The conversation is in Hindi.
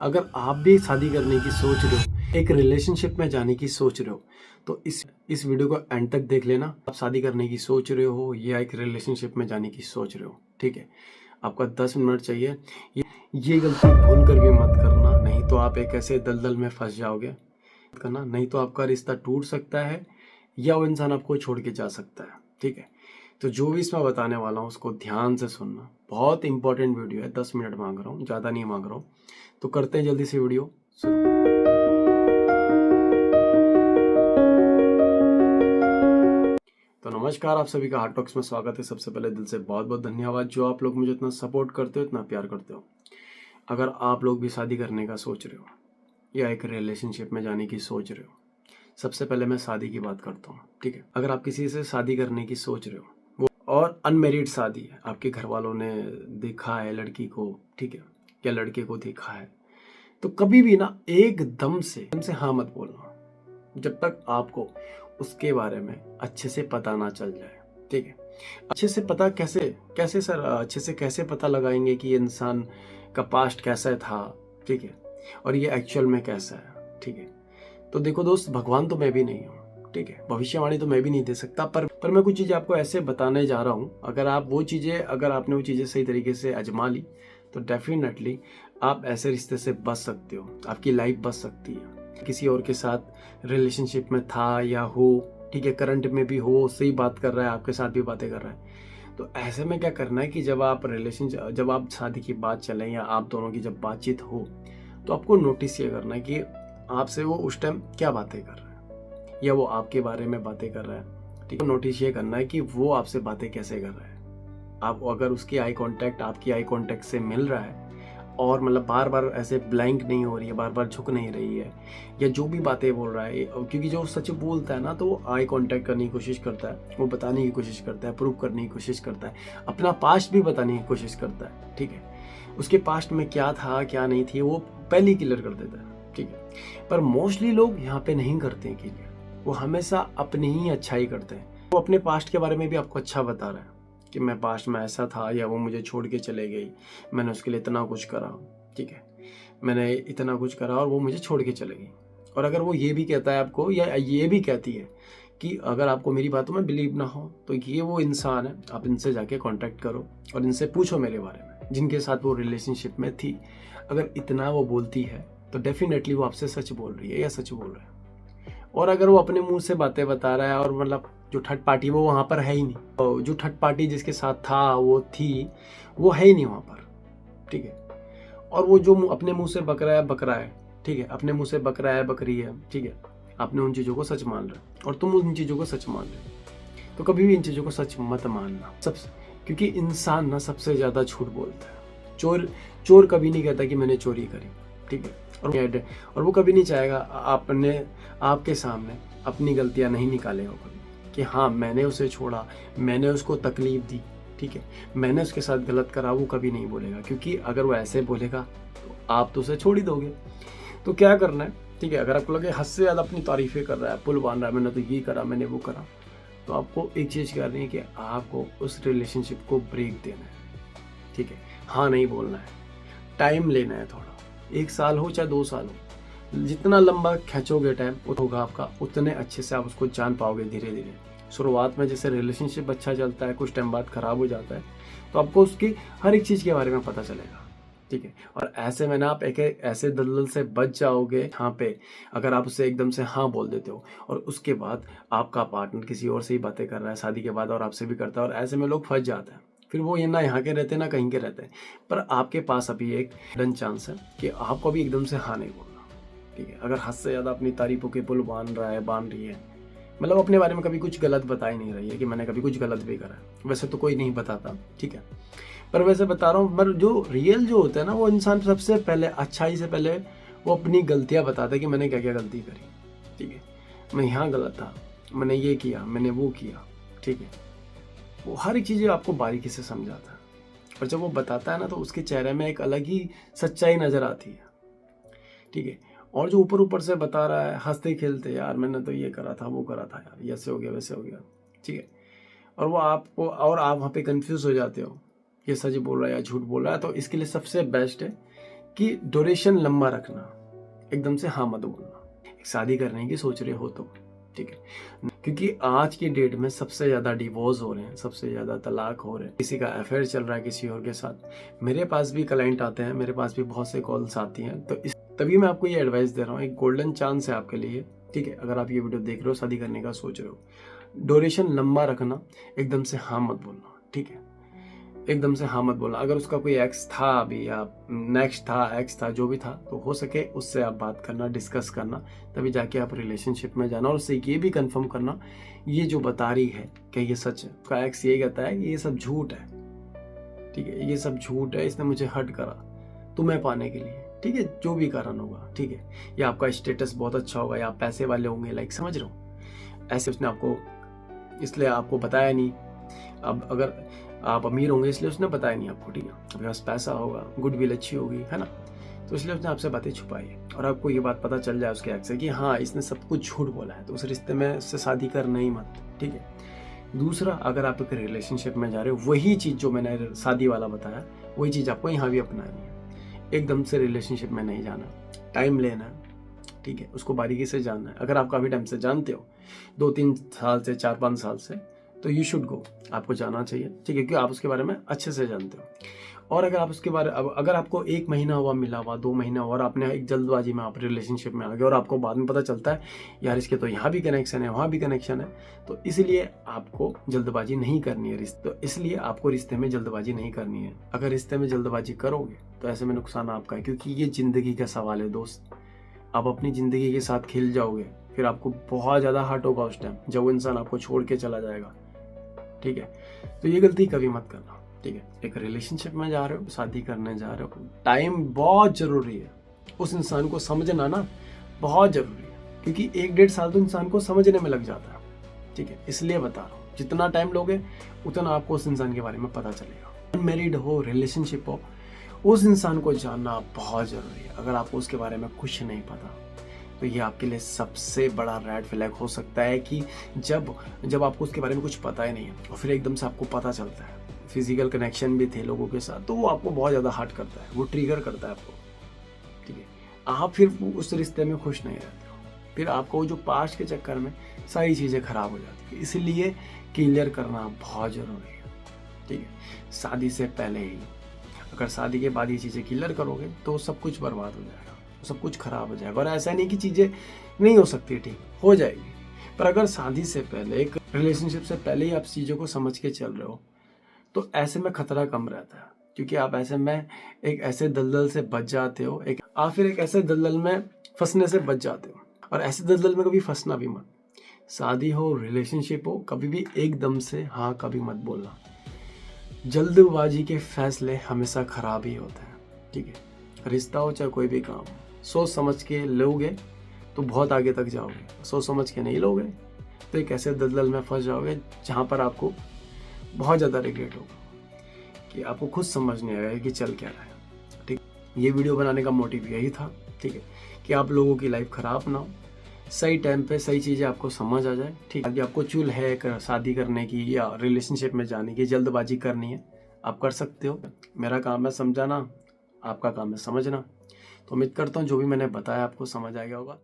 अगर आप भी शादी करने की सोच रहे हो, एक रिलेशनशिप में जाने की सोच रहे हो, तो इस वीडियो को एंड तक देख लेना। आप शादी करने की सोच रहे हो या एक रिलेशनशिप में जाने की सोच रहे हो, ठीक है। आपका 10 मिनट चाहिए। ये गलती भूल कर भी मत करना, नहीं तो आप एक ऐसे दलदल में फंस जाओगे। करना नहीं तो आपका रिश्ता टूट सकता है या वो इंसान आपको छोड़ के जा सकता है, ठीक है। तो जो भी इसमें बताने वाला हूँ उसको ध्यान से सुनना। बहुत इंपॉर्टेंट वीडियो है, 10 मिनट मांग रहा हूँ, ज़्यादा नहीं मांग रहा हूँ। तो करते हैं जल्दी से वीडियो शुरू। तो नमस्कार, आप सभी का हार्ट टॉक्स में स्वागत है। सबसे पहले दिल से बहुत बहुत धन्यवाद जो आप लोग मुझे इतना सपोर्ट करते हो, इतना प्यार करते हो। अगर आप लोग भी शादी करने का सोच रहे हो या एक रिलेशनशिप में जाने की सोच रहे हो, सबसे पहले मैं शादी की बात करता हूँ, ठीक है। अगर आप किसी से शादी करने की सोच रहे हो वो और अनमेरिड शादी है, आपके घर वालों ने देखा है लड़की को, ठीक है, या लड़के को देखा है, तो कभी भी ना एकदम से हाँ मत बोलना जब तक आपको उसके बारे में अच्छे से पता ना चल जाए, ठीक है। अच्छे से पता कैसे कैसे सर अच्छे से कैसे पता लगाएंगे कि ये इंसान का पास्ट कैसा था, ठीक है, और ये एक्चुअल में कैसा है, ठीक है। तो देखो दोस्त, भगवान तो मैं भी नहीं हूँ, ठीक है, भविष्यवाणी तो मैं भी नहीं दे सकता, पर मैं कुछ चीज़ें आपको ऐसे बताने जा रहा हूँ। अगर आपने वो चीज़ें सही तरीके से आजमा ली तो डेफिनेटली आप ऐसे रिश्ते से बच सकते हो, आपकी लाइफ बच सकती है। किसी और के साथ रिलेशनशिप में था या हो, ठीक है, करंट में भी हो, सही बात कर रहा है, आपके साथ भी बातें कर रहा है, तो ऐसे में क्या करना है कि जब आप शादी की बात चले या आप दोनों की जब बातचीत हो, तो आपको नोटिस ये करना है कि आपसे वो उस टाइम क्या बातें कर रहा है या वो आपके बारे में बातें कर रहा है, ठीक है। नोटिस ये करना है कि वो आपसे बातें कैसे कर रहा है। आप अगर उसकी आई कांटेक्ट आपकी आई कांटेक्ट से मिल रहा है और मतलब बार बार ऐसे ब्लैंक नहीं हो रही है, बार बार झुक नहीं रही है, या जो भी बातें बोल रहा है, क्योंकि जो सच बोलता है ना, तो वो आई कांटेक्ट करने की कोशिश करता है, वो बताने की कोशिश करता है, प्रूव करने की कोशिश करता है, अपना पास्ट भी बताने की कोशिश करता है, ठीक है। उसके पास्ट में क्या था क्या नहीं थी वो पहले ही क्लियर कर देता है, ठीक है। पर मोस्टली लोग यहाँ पे नहीं करते हैं क्लियर, वो हमेशा अपनी ही अच्छाई करते हैं। वो अपने पास्ट के बारे में भी आपको अच्छा बता रहा है कि मैं पास्ट में ऐसा था, या वो मुझे छोड़ के चले गई, मैंने उसके लिए इतना कुछ करा, ठीक है, मैंने इतना कुछ करा और वो मुझे छोड़ के चले गई। और अगर वो ये भी कहता है आपको, या ये भी कहती है कि अगर आपको मेरी बातों में बिलीव ना हो तो ये वो इंसान है, आप इनसे जाके कांटेक्ट करो और इनसे पूछो मेरे बारे में, जिनके साथ वो रिलेशनशिप में थी। अगर इतना वो बोलती है तो डेफिनेटली वो आपसे सच बोल रही है या सच बोल रहा है। और अगर वो अपने मुंह से बातें बता रहा है और मतलब जो थर्ड पार्टी वो वहाँ पर है ही नहीं, तो जो थर्ड पार्टी जिसके साथ था वो थी, वो है ही नहीं वहाँ पर, ठीक है। और वो जो अपने मुंह से बक रहा है, ठीक है, अपने मुंह से बक रहा है, बकरी है, ठीक है, आपने उन चीज़ों को सच मान रहे और तुम उन चीज़ों को सच मान रहे, तो कभी भी इन चीज़ों को सच मत मानना। सब क्योंकि इंसान ना सबसे ज़्यादा झूठ बोलता है। चोर चोर कभी नहीं कहता कि मैंने चोरी करी, ठीक है। और वो कभी नहीं चाहेगा आपने आपके सामने अपनी गलतियां नहीं निकालेगा कभी, कि हाँ मैंने उसे छोड़ा, मैंने उसको तकलीफ दी, ठीक है, मैंने उसके साथ गलत करा, वो कभी नहीं बोलेगा। क्योंकि अगर वो ऐसे बोलेगा तो आप तो उसे छोड़ ही दोगे। तो क्या करना है, ठीक है, अगर आपको लगे हद से ज़्यादा अपनी तारीफें कर रहा है, पुल बांध रहा है, मैंने तो ये करा, मैंने वो करा, तो आपको एक चीज़ करनी है कि आपको उस रिलेशनशिप को ब्रेक देना है, ठीक है। हाँ नहीं बोलना है, टाइम लेना है थोड़ा, 1 साल हो चाहे 2 साल हो, जितना लंबा खींचोगे टाइम होगा आपका, उतने अच्छे से आप उसको जान पाओगे धीरे धीरे। शुरुआत में जैसे रिलेशनशिप अच्छा चलता है, कुछ टाइम बाद खराब हो जाता है, तो आपको उसकी हर एक चीज़ के बारे में पता चलेगा, ठीक है। और ऐसे में ना आप एक ऐसे दलदल से बच जाओगे यहाँ पे, अगर आप उसे एकदम से हाँ बोल देते हो और उसके बाद आपका पार्टनर किसी और से ही बातें कर रहा है शादी के बाद और आपसे भी करता है, और ऐसे में लोग फंस जाते हैं। फिर वो ये ना यहाँ के रहते हैं ना कहीं के रहते हैं। पर आपके पास अभी एक डन चांस है कि आपको भी एकदम से हाँ नहीं बोलना, ठीक है। अगर हद से ज़्यादा अपनी तारीफों के पुल बांध रही है, मतलब अपने बारे में कभी कुछ गलत बता ही नहीं रही है कि मैंने कभी कुछ गलत भी करा है, वैसे तो कोई नहीं बताता, ठीक है, पर वैसे बता रहा हूँ। पर जो रियल जो होता है ना, वो इंसान सबसे पहले अच्छाई से पहले वो अपनी गलतियाँ बताता है कि मैंने क्या क्या गलती करी, ठीक है, मैं यहाँ गलत था, मैंने ये किया, मैंने वो किया, ठीक है। वो हर एक चीज़ आपको बारीकी से समझाता है, और जब वो बताता है ना तो उसके चेहरे में एक अलग ही सच्चाई नज़र आती है, ठीक है। और जो ऊपर ऊपर से बता रहा है हंसते खेलते, यार मैंने तो ये करा था, वो करा था, यार ये ऐसे हो गया, वैसे हो गया, ठीक है, और वो आपको, और आप वहाँ पे कंफ्यूज हो जाते हो ये सच बोल रहा है या झूठ बोल रहा है। तो इसके लिए सबसे बेस्ट है कि ड्यूरेशन लंबा रखना, एकदम से हाँ मत बोलना। एक शादी करने की सोच रहे हो तो ठीक है, क्योंकि आज की डेट में सबसे ज़्यादा डिवोर्स हो रहे हैं, सबसे ज़्यादा तलाक हो रहे हैं, किसी का अफेयर चल रहा है किसी और के साथ। मेरे पास भी क्लाइंट आते हैं, मेरे पास भी बहुत से कॉल्स आती हैं, तो तभी मैं आपको ये एडवाइस दे रहा हूँ। एक गोल्डन चांस है आपके लिए, ठीक है। अगर आप ये वीडियो देख रहे हो, शादी करने का सोच रहे हो, ड्यूरेशन लंबा रखना, एकदम से हाँ मत बोलना, ठीक है। एकदम से हाँ मत बोलना। अगर उसका कोई एक्स था अभी या नेक्स्ट था, एक्स था, जो भी था, तो हो सके उससे आप बात करना, डिस्कस करना, तभी जाके आप रिलेशनशिप में जाना। और उससे ये भी कंफर्म करना ये जो बता रही है कि ये सच है। उसका एक्स ये कहता है कि ये सब झूठ है, ठीक है, ये सब झूठ है, इसने मुझे हर्ट करा तुम्हें पाने के लिए, ठीक है, जो भी कारण होगा, ठीक है। या आपका स्टेटस बहुत अच्छा होगा, या आप पैसे वाले होंगे, लाइक समझ रहे हो, ऐसे उसने आपको इसलिए आपको बताया नहीं। अब अगर आप अमीर होंगे इसलिए उसने बताया नहीं आपको, ठीक है। आपके पास पैसा होगा, गुडविल अच्छी होगी, है ना, तो इसलिए उसने आपसे बातें छुपाई है। और आपको ये बात पता चल जाए उसके एक्स से कि हाँ इसने सब कुछ झूठ बोला है, तो उस रिश्ते में उससे शादी करना ही मत, ठीक है। दूसरा, अगर आप एक रिलेशनशिप में जा रहे हो, वही चीज़ जो मैंने शादी वाला बताया, वही चीज़ आपको यहाँ भी अपनानी है। एकदम से रिलेशनशिप में नहीं जाना, टाइम लेना है, ठीक है, उसको बारीकी से जानना है। अगर आप काफ़ी टाइम से जानते हो, 2-3 साल से, 4-5 साल से, तो यू शुड गो, आपको जाना चाहिए, ठीक है, क्योंकि आप उसके बारे में अच्छे से जानते हो। और अगर आप उसके बारे अगर आपको 1 महीना हुआ मिला हुआ, 2 महीना हुआ, और आपने एक जल्दबाजी में आप रिलेशनशिप में आ गए, और आपको बाद में पता चलता है यार इसके तो यहाँ भी कनेक्शन है, वहाँ भी कनेक्शन है, तो इसलिए आपको जल्दबाजी नहीं करनी है इसलिए आपको रिश्ते में जल्दबाजी नहीं करनी है। अगर रिश्ते में जल्दबाजी करोगे तो ऐसे में नुकसान आपका है, क्योंकि ये ज़िंदगी का सवाल है दोस्त। आप अपनी ज़िंदगी के साथ खेल जाओगे, फिर आपको बहुत ज़्यादा हर्ट होगा उस टाइम जब वो इंसान आपको छोड़ के चला जाएगा, ठीक है। तो ये गलती कभी मत करना, ठीक है। एक रिलेशनशिप में जा रहे हो, शादी करने जा रहे हो, टाइम बहुत ज़रूरी है। उस इंसान को समझना ना बहुत ज़रूरी है, क्योंकि 1-1.5 साल तो इंसान को समझने में लग जाता है, ठीक है। इसलिए बता रहा हूँ, जितना टाइम लोगे उतना आपको उस इंसान के बारे में पता चलेगा। अनमैरिड हो, रिलेशनशिप हो, उस इंसान को जानना बहुत ज़रूरी है। अगर आपको उसके बारे में कुछ नहीं पता, तो ये आपके लिए सबसे बड़ा रेड फ्लैग हो सकता है कि जब आपको उसके बारे में कुछ पता ही नहीं है और फिर एकदम से आपको पता चलता है, फिजिकल कनेक्शन भी थे लोगों के साथ, तो वो आपको बहुत ज़्यादा हर्ट करता है, वो ट्रिगर करता है आपको, ठीक है। आप फिर उस रिश्ते में खुश नहीं रहते हो, फिर आपको जो पास्ट के चक्कर में सारी चीज़ें खराब हो जाती है। इसलिए क्लियर करना बहुत ज़रूरी है, ठीक है, शादी से पहले ही। अगर शादी के बाद ये चीज़ें क्लियर करोगे तो सब कुछ बर्बाद हो जाएगा, सब कुछ खराब हो जाएगा। और ऐसा नहीं कि चीज़ें नहीं हो सकती, ठीक हो जाएगी, पर अगर शादी से पहले, एक रिलेशनशिप से पहले ही आप चीज़ों को समझ के चल रहे हो, तो ऐसे में खतरा कम रहता है, क्योंकि आप ऐसे में एक ऐसे दलदल से बच जाते हो, आप फिर एक ऐसे दलदल में फंसने से बच जाते हो। और ऐसे दलदल में कभी फंसना भी मत। शादी हो, रिलेशनशिप हो, कभी भी एकदम से हाँ कभी मत बोलना। जल्दबाजी के फैसले हमेशा खराब ही होते हैं, ठीक है। रिश्ता हो चाहे कोई भी काम, सोच समझ के लोगे तो बहुत आगे तक जाओगे। सोच समझ के नहीं लोगे तो एक ऐसे दलदल में फंस जाओगे जहाँ पर आपको बहुत ज़्यादा रिग्रेट होगा कि आपको खुद समझ नहीं आएगा कि चल क्या रहा है, ठीक। ये वीडियो बनाने का मोटिव यही था, ठीक है, कि आप लोगों की लाइफ ख़राब ना हो, सही टाइम पे सही चीज़ें आपको समझ आ जाए, ठीक है। यदि आपको चुल है शादी करने की या रिलेशनशिप में जाने की, जल्दबाजी करनी है, आप कर सकते हो। मेरा काम है समझाना, आपका काम है समझना। तो उम्मीद करता हूँ जो भी मैंने बताया आपको समझ आ गया होगा।